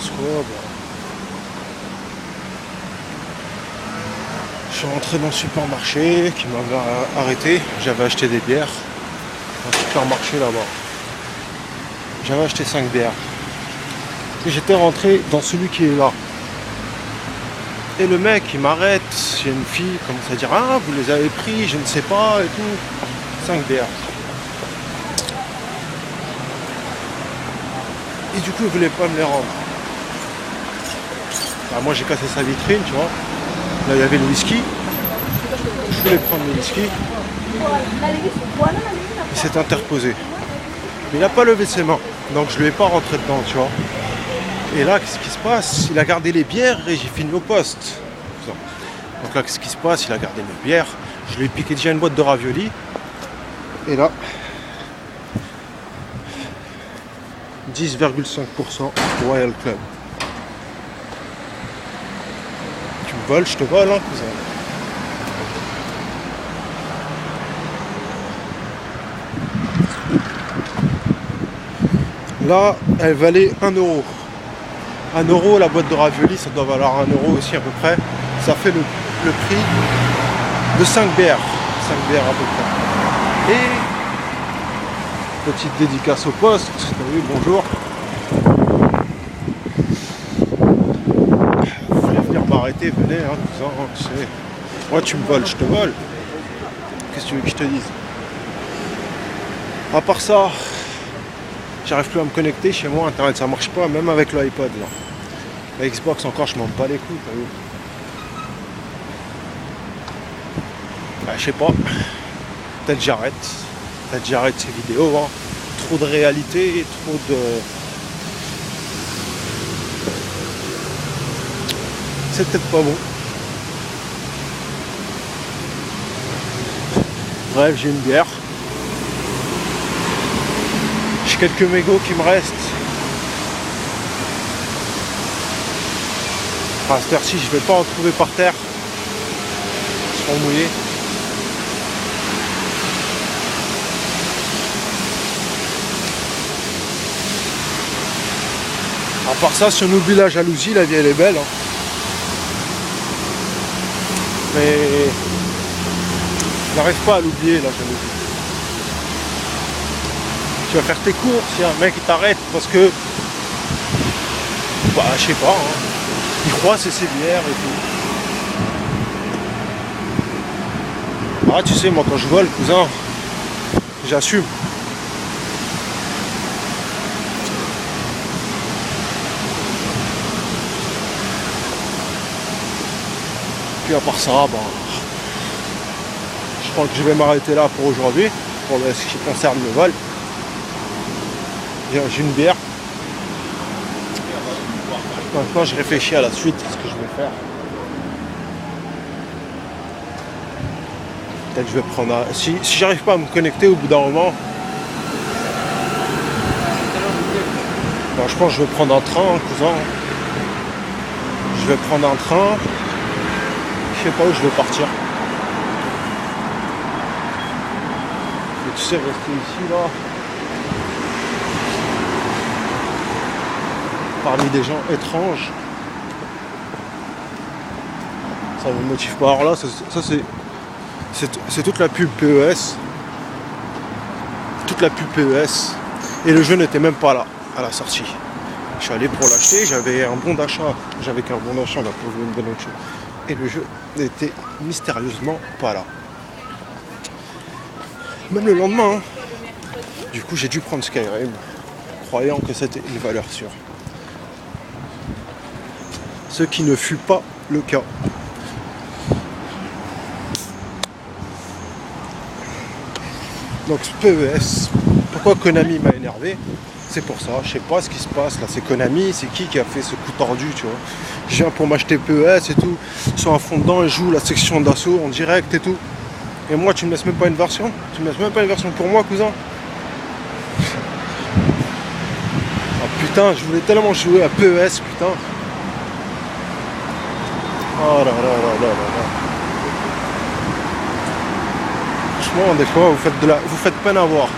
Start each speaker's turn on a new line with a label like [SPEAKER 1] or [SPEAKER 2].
[SPEAKER 1] passe quoi Je suis rentré dans le supermarché qui m'avait arrêté. J'avais acheté des bières. Un supermarché là-bas. J'avais acheté 5 bières. Et j'étais rentré dans celui qui est là. Et le mec il m'arrête. J'ai une fille qui commence à dire ah vous les avez pris, je ne sais pas et tout. 5 bières. Et du coup il voulait pas me les rendre. Bah, moi j'ai cassé sa vitrine, tu vois. Là il y avait le whisky. Je voulais prendre le whisky. Il s'est interposé. Mais il n'a pas levé ses mains. Donc je lui ai pas rentré dedans, tu vois. Et là, qu'est-ce qui se passe? Il a gardé les bières et j'ai fini au poste. Donc là, qu'est-ce qui se passe? Il a gardé mes bières. Je lui ai piqué déjà une boîte de raviolis. Et là, 10,5% Royal Club. Tu me voles, je te vole, hein, cousin. Là, elle valait 1 euro. 1 euro, la boîte de raviolis, ça doit valoir 1 euro aussi à peu près. Ça fait le prix de 5 bières. 5 bières à peu près. Et petite dédicace au poste. Oui, bonjour. Vous voulez venir m'arrêter, venez, hein, cousin, hein, tu sais. Moi tu me voles, je te vole. Qu'est-ce que tu veux que je te dise? À part ça, j'arrive plus à me connecter chez moi, internet ça marche pas, même avec l'iPod là. La Xbox encore je m'en bats les couilles, t'as vu. Bah, je sais pas. Peut-être j'arrête ces vidéos, hein. Trop de réalité, trop de. C'est peut-être pas bon. Bref, j'ai une bière. J'ai quelques mégots qui me restent. À cette heure-ci, je vais pas en trouver par terre. Ils seront mouillés. À part ça, si on oublie la jalousie, la vie elle est belle. Hein. Mais j'arrive pas à l'oublier la jalousie. Tu vas faire tes courses, il y a un mec qui t'arrête parce que bah je sais pas, hein, il croit c'est ses bières et tout. Ah tu sais moi quand je vole cousin, j'assume. Puis à part ça, bah, je crois que je vais m'arrêter là pour aujourd'hui, pour ce qui concerne le vol. J'ai une bière. Maintenant je réfléchis à la suite, ce que je vais faire. Peut-être je vais prendre un. Si j'arrive pas à me connecter au bout d'un moment, ben, je pense que je vais prendre un train, cousin. Je vais prendre un train. Je sais pas où je vais partir. Et tu sais, rester ici là. Parmi des gens étranges. Ça me motive pas. Alors là, ça c'est toute la pub PES. Toute la pub PES. Et le jeu n'était même pas là, à la sortie. Je suis allé pour l'acheter, j'avais un bon d'achat. J'avais qu'un bon d'achat, on a pas voulu me donner autre chose. Et le jeu n'était mystérieusement pas là. Même le lendemain. Hein. Du coup, j'ai dû prendre Skyrim, croyant que c'était une valeur sûre. Ce qui ne fut pas le cas. Donc PES, pourquoi Konami m'a énervé? C'est pour ça, je sais pas ce qui se passe là, c'est Konami, c'est qui a fait ce coup tordu, tu vois. Je viens pour m'acheter PES et tout, ils sont à fond dedans, ils jouent la section d'assaut en direct et tout. Et moi tu me laisses même pas une version? Tu me laisses même pas une version pour moi cousin? Ah putain, je voulais tellement jouer à PES, putain. Oh là là là là là. Franchement, des fois, vous faites peine à voir.